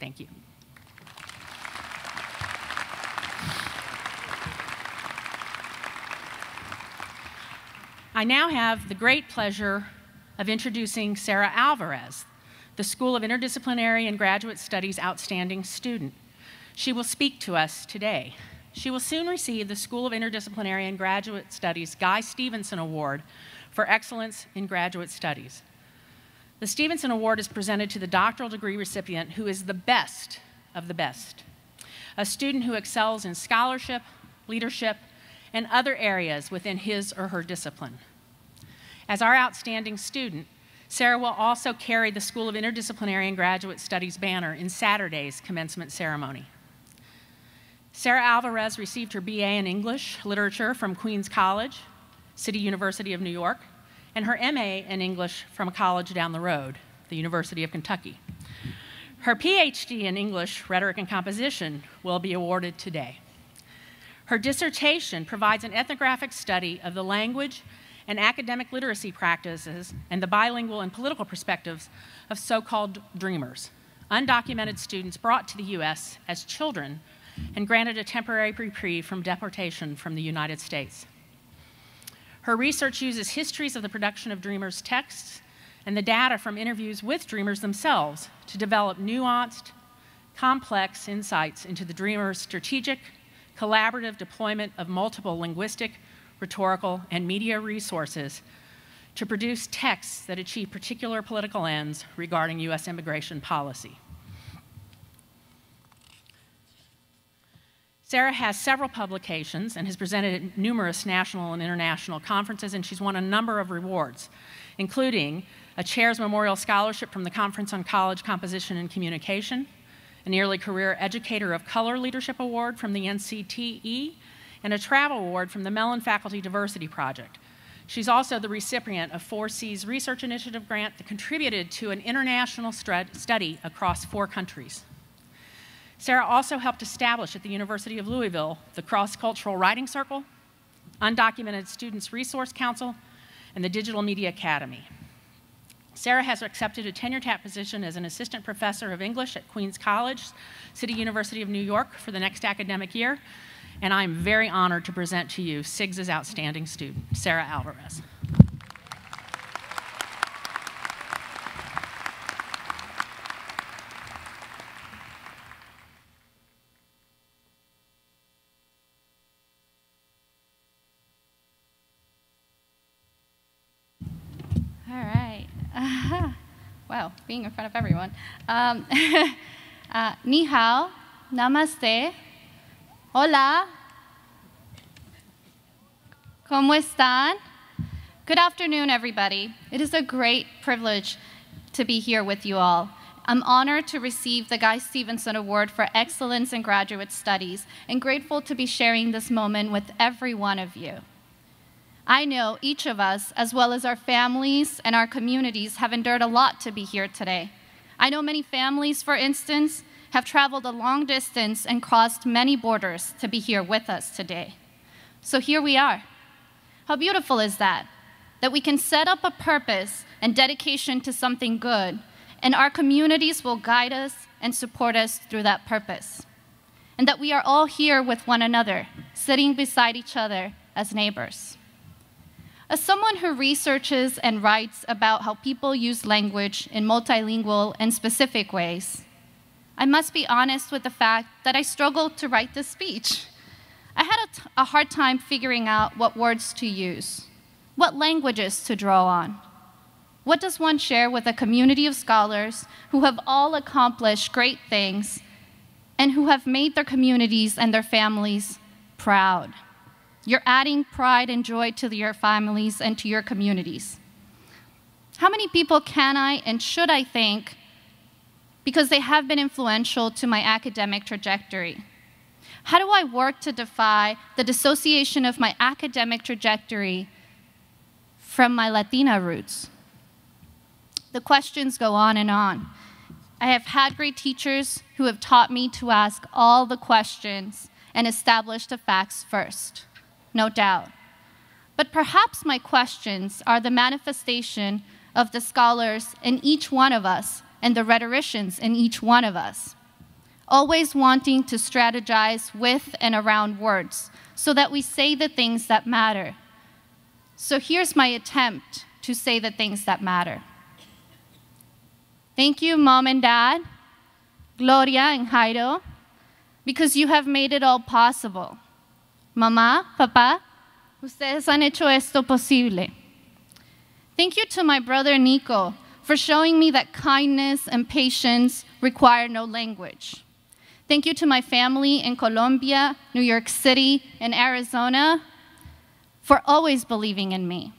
Thank you. I now have the great pleasure of introducing Sara Alvarez, the School of Interdisciplinary and Graduate Studies outstanding student. She will speak to us today. She will soon receive the School of Interdisciplinary and Graduate Studies Guy Stevenson Award for Excellence in Graduate Studies. The Stevenson Award is presented to the doctoral degree recipient who is the best of the best, a student who excels in scholarship, leadership, and other areas within his or her discipline. As our outstanding student, Sara will also carry the School of Interdisciplinary and Graduate Studies banner in Saturday's commencement ceremony. Sara Alvarez received her BA in English Literature from Queens College, City University of New York, and her MA in English from a college down the road, the University of Kentucky. Her PhD in English Rhetoric and Composition will be awarded today. Her dissertation provides an ethnographic study of the language and academic literacy practices and the bilingual and political perspectives of so-called dreamers, undocumented students brought to the US as children and granted a temporary reprieve from deportation from the United States. Her research uses histories of the production of dreamers' texts and the data from interviews with dreamers themselves to develop nuanced, complex insights into the dreamers' strategic, collaborative deployment of multiple linguistic, rhetorical, and media resources to produce texts that achieve particular political ends regarding US immigration policy. Sara has several publications and has presented at numerous national and international conferences, and she's won a number of awards, including a Chair's Memorial Scholarship from the Conference on College Composition and Communication, an Early Career Educator of Color Leadership Award from the NCTE, and a Travel Award from the Mellon Faculty Diversity Project. She's also the recipient of 4C's Research Initiative grant that contributed to an international study across 4 countries. Sara also helped establish at the University of Louisville the Cross-Cultural Writing Circle, Undocumented Students Resource Council, and the Digital Media Academy. Sara has accepted a tenure-track position as an assistant professor of English at Queens College, City University of New York for the next academic year, and I'm very honored to present to you SIGS's outstanding student, Sara Alvarez. Wow, being in front of everyone. Ni hao, namaste, hola, ¿cómo están? Good afternoon, everybody. It is a great privilege to be here with you all. I'm honored to receive the Guy Stevenson Award for Excellence in Graduate Studies and grateful to be sharing this moment with every one of you. I know each of us, as well as our families and our communities, have endured a lot to be here today. I know many families, for instance, have traveled a long distance and crossed many borders to be here with us today. So here we are. How beautiful is that? That we can set up a purpose and dedication to something good, and our communities will guide us and support us through that purpose. And that we are all here with one another, sitting beside each other as neighbors. As someone who researches and writes about how people use language in multilingual and specific ways, I must be honest with the fact that I struggled to write this speech. I had a hard time figuring out what words to use, what languages to draw on. What does one share with a community of scholars who have all accomplished great things and who have made their communities and their families proud? You're adding pride and joy to your families and to your communities. How many people can I and should I thank because they have been influential to my academic trajectory? How do I work to defy the dissociation of my academic trajectory from my Latina roots? The questions go on and on. I have had great teachers who have taught me to ask all the questions and establish the facts first. No doubt. But perhaps my questions are the manifestation of the scholars in each one of us and the rhetoricians in each one of us. always wanting to strategize with and around words so that we say the things that matter. So here's my attempt to say the things that matter. Thank you, Mom and Dad, Gloria and Jairo, because you have made it all possible. Mamá, Papá, ustedes han hecho esto posible. Thank you to my brother Nico for showing me that kindness and patience require no language. Thank you to my family in Colombia, New York City, and Arizona for always believing in me.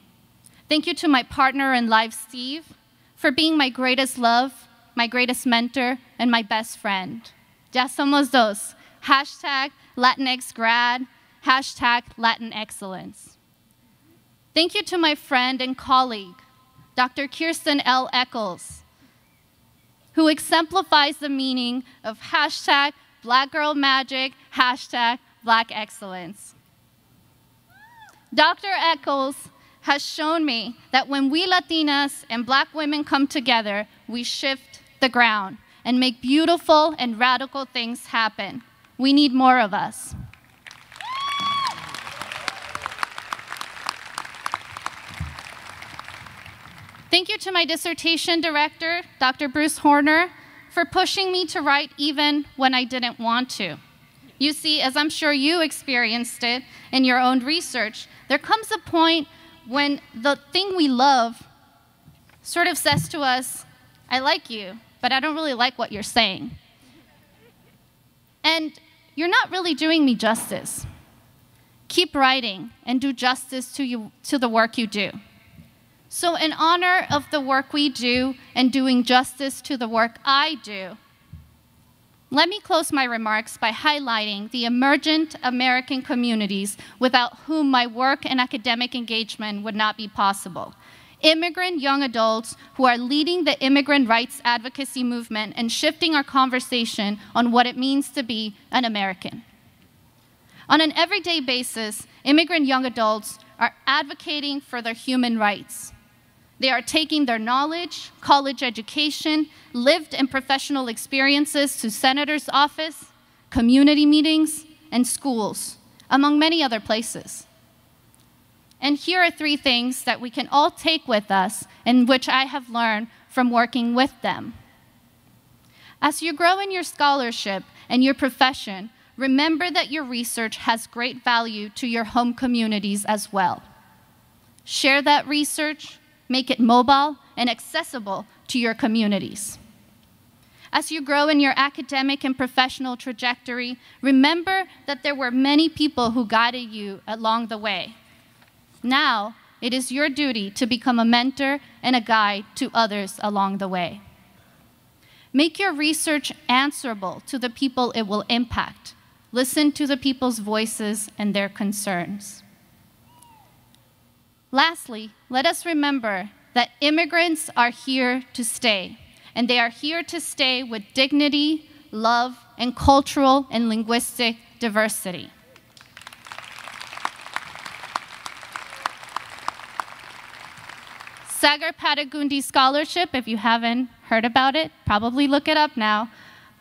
Thank you to my partner in life, Steve, for being my greatest love, my greatest mentor, and my best friend. Ya somos dos. Hashtag Latinx grad, hashtag Latin excellence. Thank you to my friend and colleague, Dr. Kirsten L. Eccles, who exemplifies the meaning of hashtag Black Girl Magic, hashtag Black Excellence. Dr. Eccles has shown me that when we Latinas and Black women come together, we shift the ground and make beautiful and radical things happen. We need more of us. Thank you to my dissertation director, Dr. Bruce Horner, for pushing me to write even when I didn't want to. You see, as I'm sure you experienced it in your own research, there comes a point when the thing we love sort of says to us, I like you, but I don't really like what you're saying. And you're not really doing me justice. Keep writing and do justice to the work you do. So in honor of the work we do and doing justice to the work I do, let me close my remarks by highlighting the emergent American communities without whom my work and academic engagement would not be possible. Immigrant young adults who are leading the immigrant rights advocacy movement and shifting our conversation on what it means to be an American. On an everyday basis, immigrant young adults are advocating for their human rights. They are taking their knowledge, college education, lived and professional experiences to senator's office, community meetings, and schools, among many other places. And here are 3 things that we can all take with us and which I have learned from working with them. As you grow in your scholarship and your profession, remember that your research has great value to your home communities as well. Share that research, make it mobile and accessible to your communities. As you grow in your academic and professional trajectory, remember that there were many people who guided you along the way. Now, it is your duty to become a mentor and a guide to others along the way. Make your research answerable to the people it will impact. Listen to the people's voices and their concerns. Lastly, let us remember that immigrants are here to stay, and they are here to stay with dignity, love, and cultural and linguistic diversity. Sagar Patagundi Scholarship, if you haven't heard about it, probably look it up now.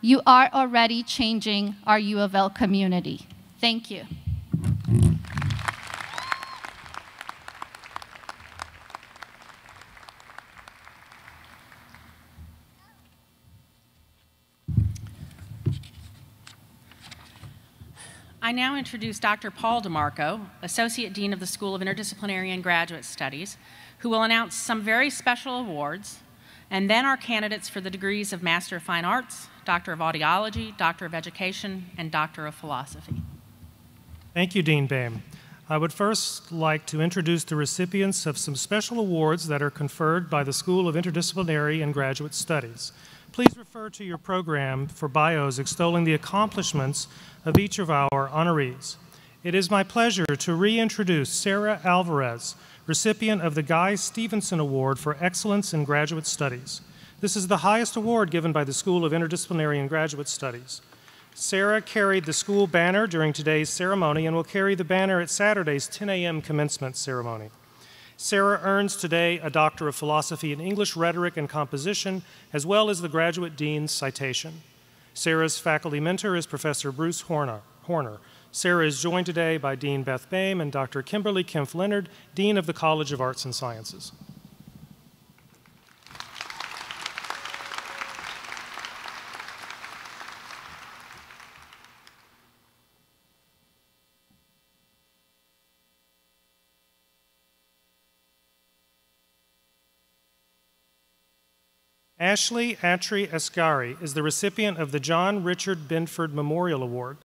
You are already changing our U of L community. Thank you. I now introduce Dr. Paul DeMarco, Associate Dean of the School of Interdisciplinary and Graduate Studies, who will announce some very special awards, and then our candidates for the degrees of Master of Fine Arts, Doctor of Audiology, Doctor of Education, and Doctor of Philosophy. Thank you, Dean Boehm. I would first like to introduce the recipients of some special awards that are conferred by the School of Interdisciplinary and Graduate Studies. Please refer to your program for bios extolling the accomplishments of each of our honorees. It is my pleasure to reintroduce Sara Alvarez, recipient of the Guy Stevenson Award for Excellence in Graduate Studies. This is the highest award given by the School of Interdisciplinary and Graduate Studies. Sara carried the school banner during today's ceremony and will carry the banner at Saturday's 10 a.m. commencement ceremony. Sara earns today a Doctor of Philosophy in English Rhetoric and Composition, as well as the Graduate Dean's citation. Sara's faculty mentor is Professor Bruce Horner. Sara is joined today by Dean Beth Boehm and Dr. Kimberly Kempf-Leonard, Dean of the College of Arts and Sciences. Ashley Atri Ascari is the recipient of the John Richard Binford Memorial Award